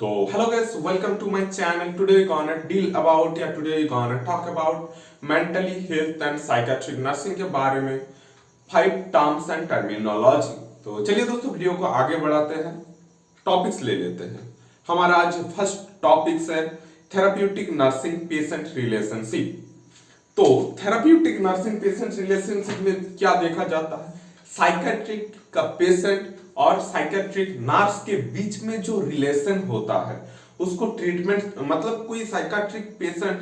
So, hello guys, welcome to my channel. Today we're gonna deal about या today we're gonna talk about mentally health and psychiatric nursing के बारे में 5 terms and terminology. तो चलिए दोस्तों video को आगे बढ़ाते हैं, टॉपिक्स ले लेते हैं. हमारा आज फर्स्ट टॉपिक्स है थेराप्यूटिक नर्सिंग पेशेंट रिलेशनशिप. तो थेराप्यूटिक नर्सिंग पेशेंट रिलेशनशिप में क्या देखा जाता है? साइकेट्रिक का पेशेंट और साइकेट्रिक नर्स के बीच में जो रिलेशन होता है उसको ट्रीटमेंट, मतलब कोई साइकेट्रिक पेशेंट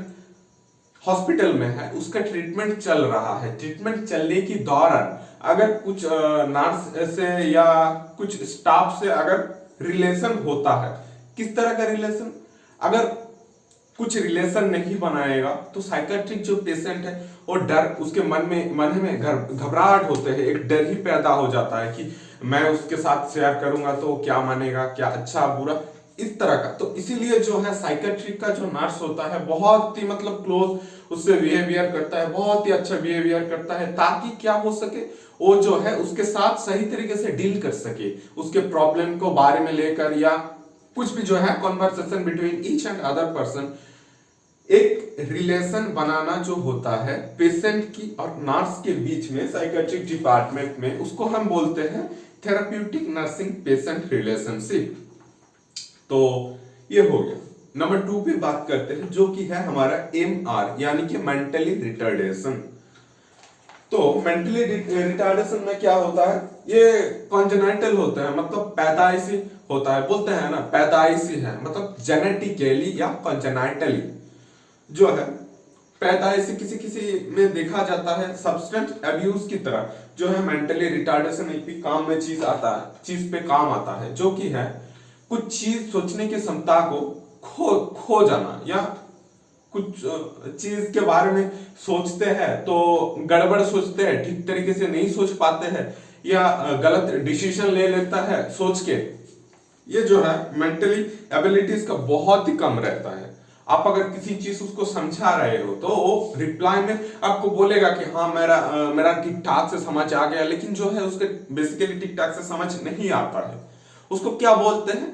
हॉस्पिटल में है, उसका ट्रीटमेंट चल रहा है, ट्रीटमेंट चलने के दौरान अगर कुछ नर्स से या कुछ स्टाफ से अगर रिलेशन होता है, किस तरह का रिलेशन, अगर कुछ रिलेशन नहीं बनाएगा तो साइकेट्रिक जो पेशेंट है वो डर, उसके मन में घबराहट होते हैं, एक डर ही पैदा हो जाता है कि मैं उसके साथ शेयर करूंगा तो क्या मानेगा, क्या अच्छा बुरा, इस तरह का. तो इसीलिए जो है साइकेट्रिक का जो नर्स होता है बहुत ही मतलब क्लोज उससे बिहेवियर करता है, बहुत ही अच्छा बिहेवियर करता है, ताकि क्या हो सके, वो जो है उसके साथ सही तरीके से डील कर सके, उसके प्रॉब्लम को बारे में लेकर या कुछ भी जो है conversation between each and other person. एक रिलेशन बनाना जो होता है पेशेंट की और नर्स के बीच में साइकेट्रिक डिपार्टमेंट में, उसको हम बोलते हैं थेराप्यूटिक नर्सिंग पेशेंट रिलेशनशिप. तो ये हो गया. नंबर 2 पे बात करते हैं जो कि है हमारा MR यानी कि मेंटली रिटार्डेशन. तो मेंटली रिटार्डेशन में क्या होता है, ये कॉन्जेनाइटल होता है, मतलब पैदाइशी होता है, बोलते हैं ना पैदाइशी है, मतलब जेनेटिकली या कॉन्जेनाइटली जो है पैदाइशी किसी किसी में देखा जाता है. सब्सटेंस अब्यूज की तरह जो है मेंटली रिटार्डेशन एक भी काम में चीज पे काम आता है, जो कि है कुछ चीज सोचने की क्षमता को खो जाना, या कुछ चीज के बारे में सोचते हैं तो गड़बड़ सोचते हैं, ठीक तरीके से नहीं सोच पाते हैं, या गलत डिसीजन ले लेता है सोच के. ये जो है मेंटली एबिलिटीज का बहुत ही कम रहता है. आप अगर किसी चीज उसको समझा रहे हो तो वो रिप्लाई में आपको बोलेगा कि हाँ मेरा ठीक ठाक से समझ आ गया, लेकिन जो है उसके बेसिकली ठीक ठाक से समझ नहीं आता है. उसको क्या बोलते हैं,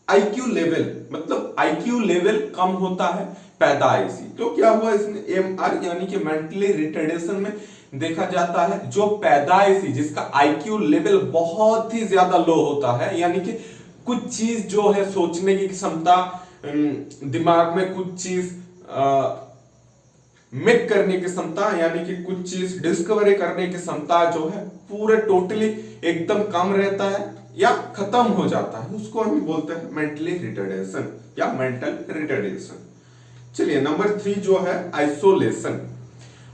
आईक्यू लेवल, मतलब आईक्यू लेवल कम होता है पैदाइशी. तो क्या हुआ इसमें MR यानी कि मेंटली रिटार्डेशन में देखा जाता है जो पैदाइशी, जिसका आईक्यू लेवल बहुत ही ज्यादा लो होता है, यानी कि कुछ चीज जो है सोचने की क्षमता, दिमाग में कुछ चीज मेक करने की क्षमता, यानी कि कुछ चीज डिस्कवरी करने की क्षमता जो है पूरे टोटली एकदम कम रहता है या खत्म हो जाता है, उसको हम बोलते हैं मेंटली रिटार्डेशन या मेंटल रिटार्डेशन. चलिए नंबर 3 जो है आइसोलेशन.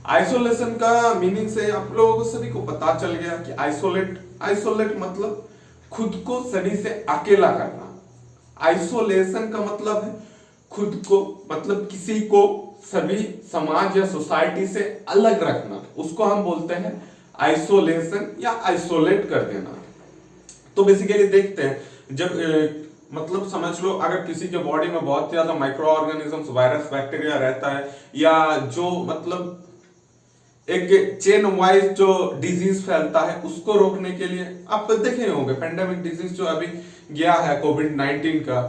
आइसोलेशन का मीनिंग से आप लोगों को सभी को पता चल गया कि आइसोलेट मतलब खुद को सभी से अकेला करना. आइसोलेशन का मतलब है खुद को, मतलब किसी को सभी समाज या सोसाइटी से अलग रखना, उसको हम बोलते हैं आइसोलेशन या आइसोलेट कर देना. तो बेसिकली देखते हैं जब मतलब समझ लो अगर किसी के बॉडी में बहुत ज्यादा माइक्रो ऑर्गेनिजम्स, वायरस, बैक्टीरिया रहता है, या जो मतलब एक चेन वाइज जो डिजीज फैलता है, उसको रोकने के लिए आप देखे होंगे पेंडेमिक डिजीज जो अभी गया है कोविड-19 का,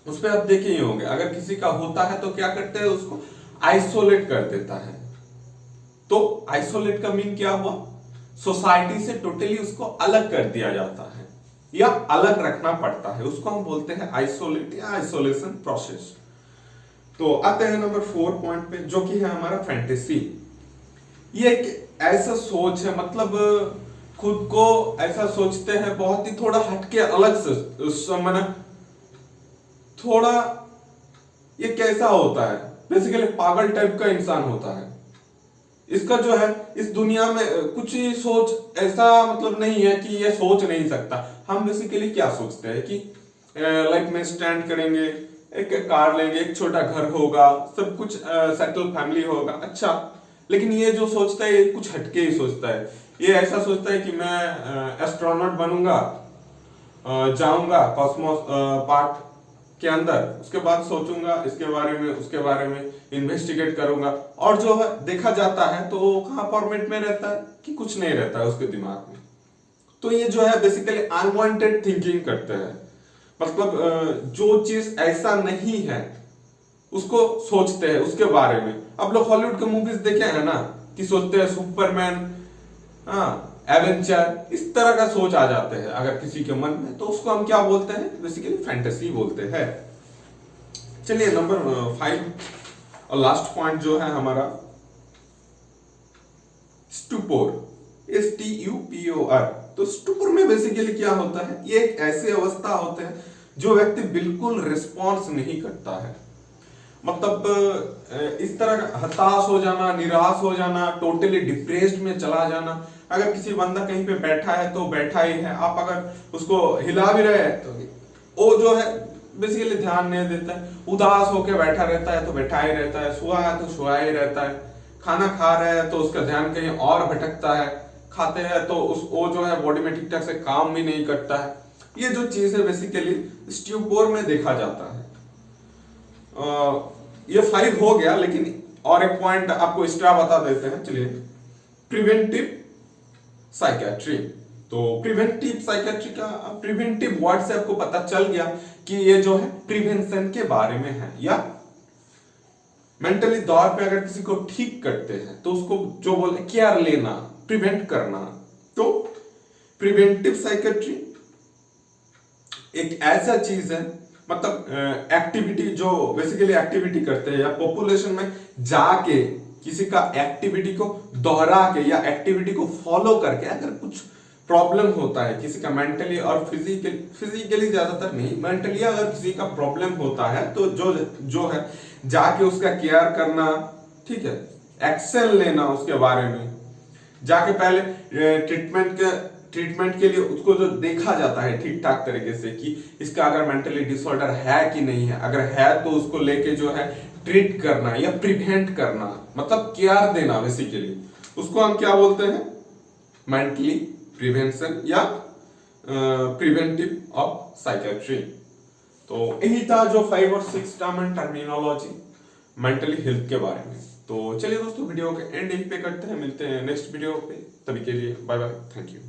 उस पर आप देखे ही होंगे, अगर किसी का होता है तो क्या करते हैं, उसको आइसोलेट कर देता है. तो आइसोलेट का मीन क्या हुआ, सोसाइटी से टोटली उसको अलग कर दिया जाता है या अलग रखना पड़ता है, उसको हम बोलते हैं आइसोलेट या आइसोलेशन प्रोसेस. तो आते हैं नंबर 4 पॉइंट पे जो कि है हमारा फैंटेसी. ये एक ऐसा सोच है, मतलब खुद को ऐसा सोचते हैं बहुत ही थोड़ा हटके अलग से, मैंने थोड़ा, ये कैसा होता है, बेसिकली पागल टाइप का इंसान होता है. इसका जो है इस दुनिया में कुछ ही सोच ऐसा मतलब नहीं है कि ये सोच नहीं सकता. हम बेसिकली क्या सोचते हैं कि लाइफ में स्टैंड करेंगे, एक कार लेंगे, एक छोटा घर होगा, सब कुछ सेटल फैमिली होगा, अच्छा. लेकिन ये जो सोचता है ये कुछ हटके ही सोचता है. ये ऐसा सोचता है कि मैं एस्ट्रोनॉट बनूंगा, जाऊंगा कॉस्मोस पार्ट के अंदर, उसके बाद सोचूंगा इसके बारे में, उसके बारे में इन्वेस्टिगेट करूंगा, और जो है देखा जाता है तो कहाँ फॉर्मेट में रहता है कि कुछ नहीं रहता है उसके दिमाग में. तो ये जो है बेसिकली अनवांटेड थिंकिंग करते हैं. मतलब जो चीज ऐसा नहीं है उसको सोचते हैं उसके बारे में। अब लोग हॉलीवुड के मूवीज देखे हैं ना कि सोचते हैं सुपरमैन, हाँ, एवेंजर, इस तरह का सोच आ जाते हैं अगर किसी के मन में, तो उसको हम क्या बोलते हैं, बेसिकली फैंटेसी बोलते हैं। चलिए नंबर 5 और लास्ट पॉइंट जो है हमारा स्टुपोर, STUPOR। तो स्टुपोर में बेसिकली क्या होता है, ये एक ऐसी अवस्था होते हैं जो व्यक्ति बिल्कुल रिस्पॉन्स नहीं करता है। मतलब इस तरह का हताश हो जाना, निराश हो जाना, टोटली डिप्रेस्ड में चला जाना। अगर किसी बंदा कहीं पे बैठा है तो बैठा ही है, आप अगर उसको हिला भी रहे हैं तो वो जो है बेसिकली ध्यान नहीं देता है, उदास होकर बैठा रहता है तो बैठा ही रहता है, सोया है तो सोया ही रहता है, खाना खा रहे हैं तो उसका ध्यान कहीं और भटकता है, खाते हैं तो उस वो जो है बॉडी में ठीक ठाक से काम भी नहीं करता है। ये जो चीज है बेसिकली स्ट्यूपोर में देखा जाता है। ये 5 हो गया, लेकिन और एक पॉइंट आपको एक्स्ट्रा बता देते हैं। चलिए, प्रिवेंटिव साइकेट्री। तो प्रिवेंटिव साइकेट्री का प्रिवेंटिव वर्ड से आपको पता चल गया कि ये जो है प्रिवेंशन के बारे में है, या मेंटली तौर पे अगर किसी को ठीक करते हैं तो उसको जो बोले केयर लेना, प्रिवेंट करना। तो प्रिवेंटिव साइकेट्री एक ऐसा चीज है, मतलब एक्टिविटी जो बेसिकली एक्टिविटी करते हैं या पॉपुलेशन में जाके किसी का एक्टिविटी को दोहरा के या एक्टिविटी को फॉलो करके अगर कुछ प्रॉब्लम होता है किसी का मेंटली और फिजिकली ज्यादातर नहीं, मेंटली अगर किसी का प्रॉब्लम होता है तो जो है जाके उसका केयर करना, ठीक है, एक्शन लेना उसके बारे में, जाके पहले ट्रीटमेंट के लिए उसको जो देखा जाता है ठीक ठाक तरीके से कि इसका अगर मेंटली डिसऑर्डर है कि नहीं है, अगर है तो उसको लेके जो है ट्रीट करना या प्रिवेंट करना, मतलब केयर देना बेसिकली, उसको हम क्या बोलते हैं, मेंटली प्रिवेंशन या प्रिवेंटिव ऑफ साइकेट्री। तो यही था जो 5 और 6 term and terminology mentally health के बारे में। तो चलिए दोस्तों, वीडियो के एंड पे करते हैं, मिलते हैं नेक्स्ट वीडियो पे, तभी के लिए बाय बाय, थैंक यू।